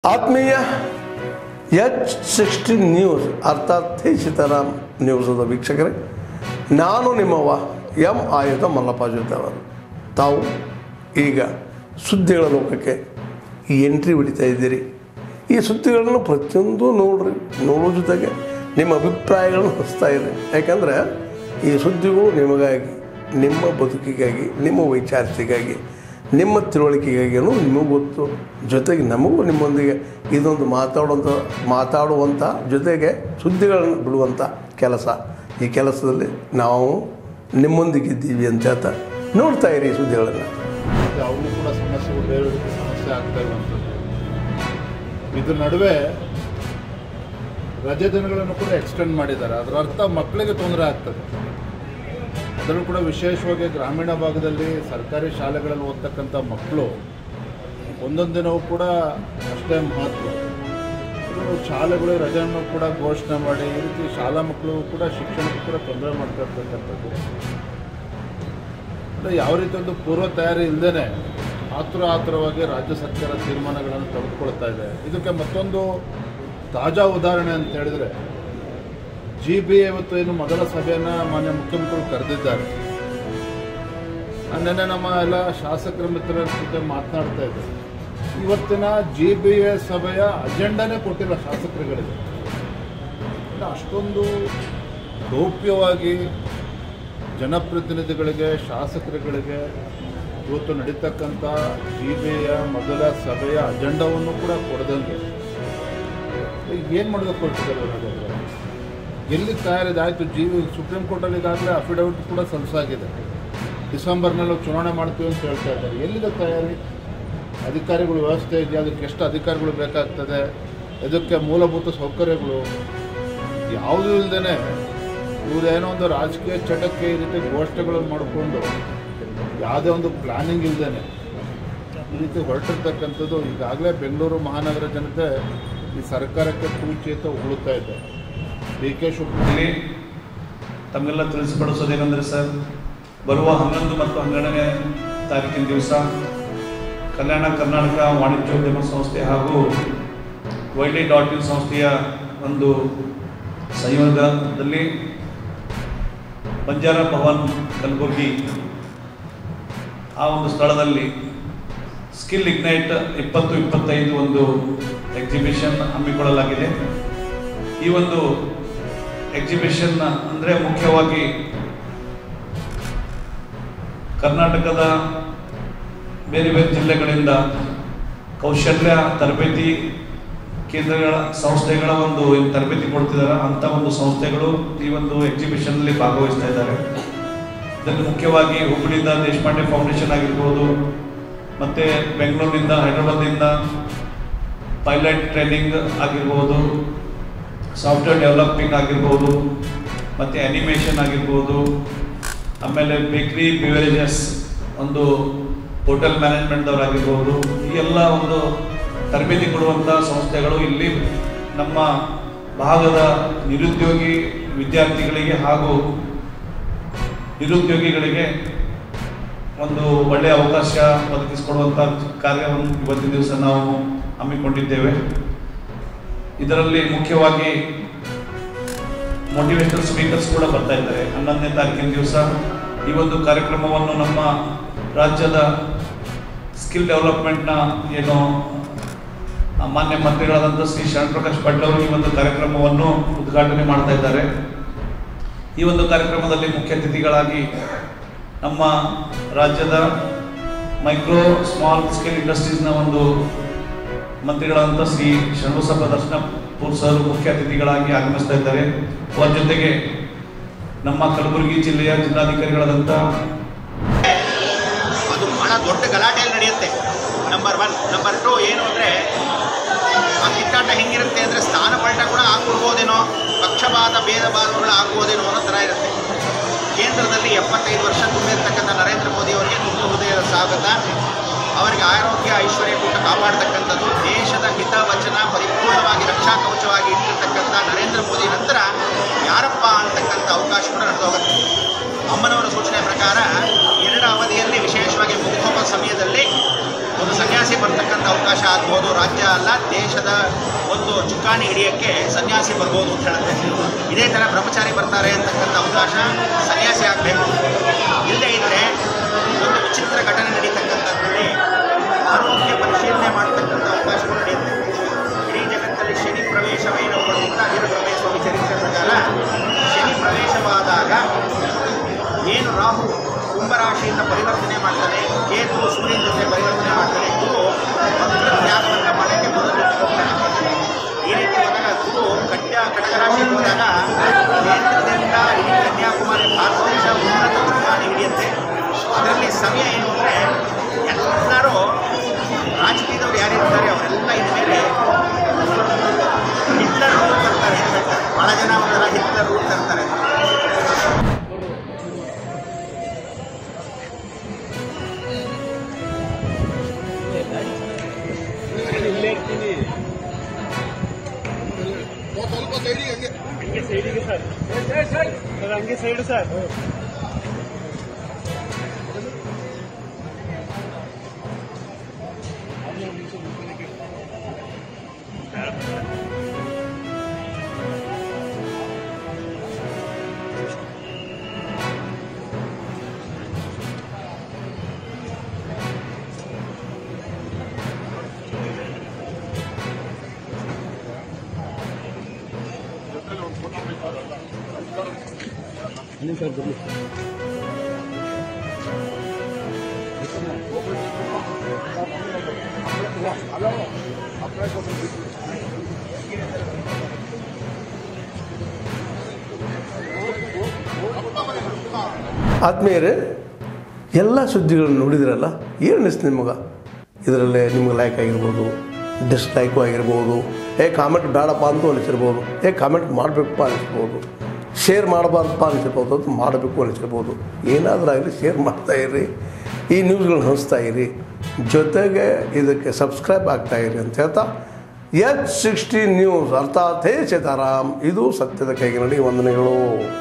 ಆತ್ಮೀಯ H16 news ಅರ್ಥಾತ್ ಸೀತಾರಾಮ್ ನ್ಯೂಸದ ವೀಕ್ಷಕರೇ, ನಾನು ನಿಮ್ಮವ ಎಂ ಆಯುಧ ಮಲ್ಲಪ್ಪ ಜೊತೆವರು. ತಾವು ಈಗ ಸುದ್ದಿಗಳ ಲೋಕಕ್ಕೆ ಎಂಟ್ರಿ ಹೊಡಿತಾ ಇದ್ದೀರಿ. ಈ ಸುದ್ದಿಗಳನ್ನು ಪ್ರತಿಯೊಂದು ನೋಡೋ ಜೊತೆಗೆ ನಿಮ್ಮ ಅಭಿಪ್ರಾಯಗಳನ್ನು ಹಚ್ತಾ ಇರಿ. ಯಾಕಂದರೆ ಈ ಸುದ್ದಿಗಳು ನಿಮಗಾಗಿ, ನಿಮ್ಮ ಬದುಕಿಗಾಗಿ, ನಿಮ್ಮ ವೈಚಾರಿಕೆಗಾಗಿ, ನಿಮ್ಮ ತಿಳುವಳಿಕೆಗಾಗಿಯೂ ನಿಮಗೂ ಗೊತ್ತು. ಜೊತೆಗೆ ನಮಗೂ ನಿಮ್ಮೊಂದಿಗೆ ಇದೊಂದು ಮಾತಾಡುವಂಥ ಜೊತೆಗೆ ಸುದ್ದಿಗಳನ್ನು ಬಿಡುವಂಥ ಕೆಲಸ. ಈ ಕೆಲಸದಲ್ಲಿ ನಾವು ನಿಮ್ಮೊಂದಿಗಿದ್ದೀವಿ ಅಂತ ಹೇಳ್ತಾ ನೋಡ್ತಾ ಇರಿ ಈ ಸುದ್ದಿಗಳನ್ನು. ಅವರು ಕೂಡ ಸಮಸ್ಯೆಗಳು ಬೇರೆ ಸಮಸ್ಯೆ ಆಗ್ತಾ ಇರುವಂಥದ್ದು. ಇದ್ರ ನಡುವೆ ರಜೆ ದಿನಗಳನ್ನು ಕೂಡ ಎಕ್ಸ್ಟೆಂಡ್ ಮಾಡಿದ್ದಾರೆ. ಅದರ ಅರ್ಥ ಮಕ್ಕಳಿಗೆ ತೊಂದರೆ ಆಗ್ತದೆ. ಅದರಲ್ಲೂ ಕೂಡ ವಿಶೇಷವಾಗಿ ಗ್ರಾಮೀಣ ಭಾಗದಲ್ಲಿ ಸರ್ಕಾರಿ ಶಾಲೆಗಳಲ್ಲಿ ಓದ್ತಕ್ಕಂಥ ಮಕ್ಕಳು ಒಂದೊಂದು ದಿನವೂ ಕೂಡ ಅಷ್ಟೇ ಮಹತ್ವ. ಶಾಲೆಗಳು ರಜೆಯನ್ನು ಕೂಡ ಘೋಷಣೆ ಮಾಡಿ ಈ ರೀತಿ ಶಾಲಾ ಮಕ್ಕಳು ಕೂಡ ಶಿಕ್ಷಣಕ್ಕೂ ಕೂಡ ತೊಂದರೆ ಮಾಡ್ತಾ ಇರ್ತಕ್ಕಂಥದ್ದು. ಅಂದರೆ ಯಾವ ರೀತಿ ಒಂದು ಪೂರ್ವ ತಯಾರಿ ಇಲ್ಲದೇ ಆತುರವಾಗಿ ರಾಜ್ಯ ಸರ್ಕಾರ ತೀರ್ಮಾನಗಳನ್ನು ತೆಗೆದುಕೊಳ್ತಾ ಇದೆ. ಇದಕ್ಕೆ ಮತ್ತೊಂದು ತಾಜಾ ಉದಾಹರಣೆ ಅಂತ ಹೇಳಿದರೆ, GBA ಇವತ್ತು ಏನು ಮೊದಲ ಸಭೆಯನ್ನು ಮಾನ್ಯ ಮುಖ್ಯಮಂತ್ರಿಗಳು ಕರೆದಿದ್ದಾರೆ. ನೆನ್ನೆ ನಮ್ಮ ಎಲ್ಲ ಶಾಸಕರ ಮಿತ್ರರ ಜೊತೆ ಮಾತನಾಡ್ತಾ ಇದ್ದಾರೆ. ಇವತ್ತಿನ GBA ಸಭೆಯ ಅಜೆಂಡಾನೇ ಕೊಟ್ಟಿಲ್ಲ ಶಾಸಕರುಗಳಿಗೆ. ಅಷ್ಟೊಂದು ಗೌಪ್ಯವಾಗಿ ಜನಪ್ರತಿನಿಧಿಗಳಿಗೆ, ಶಾಸಕರುಗಳಿಗೆ ಇವತ್ತು ನಡೀತಕ್ಕಂಥ GBA ಮೊದಲ ಸಭೆಯ ಅಜೆಂಡಾವನ್ನು ಕೂಡ ಕೊಡದಂಗೆ ಏನು ಮಾಡೋದಕ್ಕೆ ಕೊಡ್ತಿದ್ದಾರೆ ಅವರು? ಎಲ್ಲಿ ತಯಾರಿದೆ? ಆಯಿತು, ಸುಪ್ರೀಂ ಕೋರ್ಟಲ್ಲಿ ಈಗಾಗಲೇ ಅಫಿಡವಿಟ್ ಕೂಡ ಸಲ್ಲಿಸಾಗಿದೆ. ಡಿಸೆಂಬರ್ನಲ್ಲಿ ಚುನಾವಣೆ ಮಾಡ್ತೀವಿ ಅಂತ ಹೇಳ್ತಾ ಇದ್ದಾರೆ. ಎಲ್ಲಿದೆ ತಯಾರಿ? ಅಧಿಕಾರಿಗಳು ವ್ಯವಸ್ಥೆ ಇದೆಯಾ? ಅದಕ್ಕೆ ಎಷ್ಟು ಅಧಿಕಾರಿಗಳು ಬೇಕಾಗ್ತದೆ? ಇದಕ್ಕೆ ಮೂಲಭೂತ ಸೌಕರ್ಯಗಳು ಯಾವುದೂ ಇಲ್ಲದೇ ಇವರೇನೋ ಒಂದು ರಾಜಕೀಯ ಚಟಕ್ಕೆ ಈ ರೀತಿ ಘೋಷಣೆಗಳನ್ನು ಮಾಡಿಕೊಂಡು ಯಾವುದೇ ಒಂದು ಪ್ಲ್ಯಾನಿಂಗ್ ಇಲ್ಲದೇ ಈ ರೀತಿ ಹೊರಟಿರ್ತಕ್ಕಂಥದ್ದು. ಈಗಾಗಲೇ ಬೆಂಗಳೂರು ಮಹಾನಗರ ಜನತೆ ಈ ಸರ್ಕಾರಕ್ಕೆ ಕೂಚೇತ ಉಗುಳುತ್ತಾ ಇದೆ. DK ಶಿವಕುಮಾರ್ ತಮಗೆಲ್ಲ ತಿಳಿಸಿಪಡಿಸೋದೇನೆಂದರೆ ಸರ್, ಬರುವ 11 ಮತ್ತು 12ನೇ ತಾರೀಕಿನ ದಿವಸ ಕಲ್ಯಾಣ ಕರ್ನಾಟಕ ವಾಣಿಜ್ಯೋದ್ಯಮ ಸಂಸ್ಥೆ ಹಾಗೂ YD.in ಸಂಸ್ಥೆಯ ಒಂದು ಸಂಯೋಗದಲ್ಲಿ ಬಂಜಾರ ಭವನ್ ಕಲಬುರ್ಗಿ ಆ ಒಂದು ಸ್ಥಳದಲ್ಲಿ ಸ್ಕಿಲ್ ಇಗ್ನೈಟ್ 2025 ಒಂದು ಎಕ್ಸಿಬಿಷನ್ ಹಮ್ಮಿಕೊಳ್ಳಲಾಗಿದೆ. ಈ ಒಂದು ಎಕ್ಸಿಬಿಷನ್ ಅಂದರೆ ಮುಖ್ಯವಾಗಿ ಕರ್ನಾಟಕದ ಬೇರೆ ಬೇರೆ ಜಿಲ್ಲೆಗಳಿಂದ ಕೌಶಲ್ಯ ತರಬೇತಿ ಕೇಂದ್ರಗಳ ಸಂಸ್ಥೆಗಳ ಒಂದು ತರಬೇತಿ ಕೊಡ್ತಿದ್ದಾರೆ. ಅಂಥ ಒಂದು ಸಂಸ್ಥೆಗಳು ಈ ಒಂದು ಎಕ್ಸಿಬಿಷನ್ನಲ್ಲಿ ಭಾಗವಹಿಸ್ತಾ ಇದ್ದಾರೆ. ಇದರಲ್ಲಿ ಮುಖ್ಯವಾಗಿ ಹುಬ್ಬಳ್ಳಿಯಿಂದ ದೇಶಪಾಂಡೆ ಫೌಂಡೇಶನ್ ಆಗಿರ್ಬೋದು, ಮತ್ತು ಬೆಂಗಳೂರಿನಿಂದ, ಹೈದರಾಬಾದ್ನಿಂದ ಪೈಲಟ್ ಟ್ರೈನಿಂಗ್ ಆಗಿರ್ಬೋದು, ಸಾಫ್ಟ್ವೇರ್ ಡೆವಲಪಿಂಗ್ ಆಗಿರ್ಬೋದು, ಮತ್ತು ಆ್ಯನಿಮೇಷನ್ ಆಗಿರ್ಬೋದು, ಆಮೇಲೆ ಬೇಕ್ರಿ ಬಿವರೇಜಸ್ ಒಂದು ಹೋಟೆಲ್ ಮ್ಯಾನೇಜ್ಮೆಂಟ್ದವರಾಗಿರ್ಬೋದು, ಈ ಎಲ್ಲ ಒಂದು ತರಬೇತಿ ಕೊಡುವಂಥ ಸಂಸ್ಥೆಗಳು ಇಲ್ಲಿ ನಮ್ಮ ಭಾಗದ ನಿರುದ್ಯೋಗಿ ವಿದ್ಯಾರ್ಥಿಗಳಿಗೆ ಹಾಗೂ ನಿರುದ್ಯೋಗಿಗಳಿಗೆ ಒಂದು ಒಳ್ಳೆಯ ಅವಕಾಶ ಒದಗಿಸಿಕೊಡುವಂಥ ಕಾರ್ಯವನ್ನು ಇವತ್ತಿನ ದಿವಸ ನಾವು ಹಮ್ಮಿಕೊಂಡಿದ್ದೇವೆ. ಇದರಲ್ಲಿ ಮುಖ್ಯವಾಗಿ ಮೋಟಿವೇಶನಲ್ ಸ್ಪೀಕರ್ಸ್ ಕೂಡ ಬರ್ತಾ ಇದ್ದಾರೆ. 11ನೇ ತಾರೀಕಿನ ದಿವಸ ಈ ಒಂದು ಕಾರ್ಯಕ್ರಮವನ್ನು ನಮ್ಮ ರಾಜ್ಯದ ಸ್ಕಿಲ್ ಡೆವಲಪ್ಮೆಂಟ್ನ ಏನು ಮಾನ್ಯ ಮಂತ್ರಿಗಳಾದಂಥ ಶ್ರೀ ಶರಣಪ್ರಕಾಶ್ ಪಾಟೀಲ್ ಅವರು ಈ ಒಂದು ಕಾರ್ಯಕ್ರಮವನ್ನು ಉದ್ಘಾಟನೆ ಮಾಡ್ತಾ ಇದ್ದಾರೆ. ಈ ಒಂದು ಕಾರ್ಯಕ್ರಮದಲ್ಲಿ ಮುಖ್ಯ ಅತಿಥಿಗಳಾಗಿ ನಮ್ಮ ರಾಜ್ಯದ ಮೈಕ್ರೋ ಸ್ಮಾಲ್ ಸ್ಕೇಲ್ ಇಂಡಸ್ಟ್ರೀಸ್ನ ಒಂದು ಮಂತ್ರಿಗಳಾದಂಥ ಶ್ರೀ ಶರಣಬಸಪ್ಪ ದರ್ಶನಪುರ್ ಸರ್ ಮುಖ್ಯ ಅತಿಥಿಗಳಾಗಿ ಆಗಮಿಸ್ತಾ ಇದ್ದಾರೆ. ಅವರ ಜೊತೆಗೆ ನಮ್ಮ ಕಲಬುರಗಿ ಜಿಲ್ಲೆಯ ಜಿಲ್ಲಾಧಿಕಾರಿಗಳಾದಂಥ ಅದು ಬಹಳ ದೊಡ್ಡ ಗಲಾಟೆಯಲ್ಲಿ ನಡೆಯುತ್ತೆ. ನಂಬರ್ 1. ನಂಬರ್ 2 ಏನು ಅಂದರೆ, ಆ ಕಿತ್ತಾಟ ಹೆಂಗಿರುತ್ತೆ ಅಂದರೆ, ಸ್ಥಾನ ಪಲ್ಟ ಕೂಡ ಆಗ್ಬಿಡ್ಬೋದೇನೋ, ಪಕ್ಷಪಾತ ಭೇದ ಭಾವಗಳು ಆಗ್ಬೋದೇನೋ ಅನ್ನೋ ಥರ ಇರುತ್ತೆ. ಕೇಂದ್ರದಲ್ಲಿ 75 ವರ್ಷ ತುಂಬಿರ್ತಕ್ಕಂಥ ನರೇಂದ್ರ ಮೋದಿ ಅವರಿಗೆ ತುಂಬ ಹೃದಯದ ಸ್ವಾಗತ. ಅವರಿಗೆ ಆರೋಗ್ಯ ಐಶ್ವರ್ಯ ಕೂಟ ಕಾಪಾಡ್ತಕ್ಕಂಥದ್ದು, ದೇಶದ ಹಿತ ವಚನ ಪರಿಪೂರ್ಣವಾಗಿ ರಕ್ಷಾ ಕವಚವಾಗಿ ಇಟ್ಟಿರ್ತಕ್ಕಂಥ ನರೇಂದ್ರ ಮೋದಿ ನಂತರ ಯಾರಪ್ಪ ಅಂತಕ್ಕಂಥ ಅವಕಾಶ ಕೂಡ ನಡೆದೋಗುತ್ತೆ. ಅಮ್ಮನವರ ಸೂಚನೆ ಪ್ರಕಾರ 2 ಅವಧಿಯಲ್ಲಿ ವಿಶೇಷವಾಗಿ ಮುಗಿದೋಗೋ ಸಮಯದಲ್ಲಿ ಒಂದು ಸನ್ಯಾಸಿ ಬರ್ತಕ್ಕಂಥ ಅವಕಾಶ ಆಗ್ಬೋದು. ರಾಜ್ಯ ಅಲ್ಲ, ದೇಶದ ಒಂದು ಚುಕ್ಕಾಣಿ ಹಿಡಿಯೋಕ್ಕೆ ಸನ್ಯಾಸಿ ಬರ್ಬೋದು ಅಂತ ಹೇಳುತ್ತೆ. ಇದೇ ಥರ ಬ್ರಹ್ಮಚಾರಿ ಬರ್ತಾರೆ ಅಂತಕ್ಕಂಥ ಅವಕಾಶ ಸನ್ಯಾಸಿ ಆಗಬೇಕು. ಇಲ್ಲದೇ ಇದ್ದರೆ ಒಂದು ವಿಚಿತ್ರ ಘಟನೆ ನಡೀತಕ್ಕಂಥದ್ರಲ್ಲಿ ಆರೋಗ್ಯ ಪರಿಶೀಲನೆ ಮಾಡ್ತಕ್ಕಂಥ ಅವಕಾಶಗಳು ನಡೆಯುತ್ತೆ. ಇಡೀ ಜಗತ್ತಲ್ಲಿ ಶನಿ ಪ್ರವೇಶವೇನವರು ಅಂತ ವೀರಬ್ರಹ್ಮೇಶ್ವರ ಸ್ವಾಮಿ ಚರಿತ್ರೆ ಪ್ರಕಾರ ಶನಿ ಪ್ರವೇಶವಾದಾಗ ಏನು ರಾಹು ಕುಂಭರಾಶಿಯಿಂದ ಪರಿವರ್ತನೆ ಮಾಡ್ತಾನೆ, ಕೇತು ಸೂರ್ಯನ ಜೊತೆ ಪರಿವರ್ತನೆ ಮಾಡ್ತಾನೆ, ಗುರು ತ್ಯಾಗವನ್ನು ಮಾಡಕ್ಕೆ ಮೊದಲು ಹೋಗ್ತಾನೆ. ಈ ರೀತಿ ಹೋದಾಗ ಗುರು ಕಟಕರಾಶಿಗೆ ಹೋದಾಗ ಕೇಂದ್ರದಿಂದ ಇಡೀ ಕನ್ಯಾಕುಮಾರಿ ಭಾರತ ದೇಶ ಉನ್ನತ ಚುಕ್ಕಾಣಿ ಹಿಡಿಯುತ್ತೆ. ಅದರಲ್ಲಿ ಸಮಯ ಏನು ಅಂದರೆ ಎಲ್ಲರೂ ರಾಜಕೀಯದವ್ರು ಯಾರಿರ್ತಾರೆ ಅವರೆಲ್ಲ ಇದ್ಮೇಲೆ ಹಿಟ್ಲರ್ ರೂಲ್ ತರ್ತಾರೆ ಅಂತ ಹೇಳ್ತಾರೆ. ಭಾಳ ಜನ ಒಂಥರ ಹಿಟ್ಲರ್ ರೂಲ್ ತರ್ತಾರೆ. ಹಂಗೆ ಸೈಡಿಗೆ ಸರ್, ಹಂಗೆ ಸೈಡು ಸರ್. ಸರ್ ಬರಲಿ. ಆತ್ಮೀಯರೇ, ಎಲ್ಲ ಸುದ್ದಿಗಳನ್ನು ನೋಡಿದ್ರಲ್ಲ, ಏನು ಅನಿಸ್ತು ನಿಮಗೆ? ಇದರಲ್ಲೇ ನಿಮ್ಗೆ ಲೈಕ್ ಆಗಿರ್ಬೋದು, ಡಿಸ್ಲೈಕು ಆಗಿರ್ಬೋದು, ಕಾಮೆಂಟ್ ಬೇಡಪ್ಪ ಅಂತೂ ಅನಿಸಿರ್ಬೋದು, ಕಾಮೆಂಟ್ ಮಾಡಬೇಕಪ್ಪ ಅನಿಸ್ಬೋದು, ಶೇರ್ ಮಾಡಬಾರ್ದಪ್ಪ ಅನಿಸಿರ್ಬೋದು, ಅದು ಮಾಡಬೇಕು ಅನಿಸಿರ್ಬೋದು. ಏನಾದರೂ ಆಗಲಿ ಶೇರ್ ಮಾಡ್ತಾಯಿರಿ, ಈ ನ್ಯೂಸ್ಗಳನ್ನ ಹಂಚ್ತಾ ಇರಿ, ಜೊತೆಗೆ ಇದಕ್ಕೆ ಸಬ್ಸ್ಕ್ರೈಬ್ ಆಗ್ತಾಯಿರಿ ಅಂತ ಹೇಳ್ತಾ H16 ನ್ಯೂಸ್ ಅರ್ಥಾತ್ ಹೇ ಸೀತಾರಾಮ್, ಇದು ಸತ್ಯದ ಕೈಗೆ ನಡಿ. ವಂದನೆಗಳು.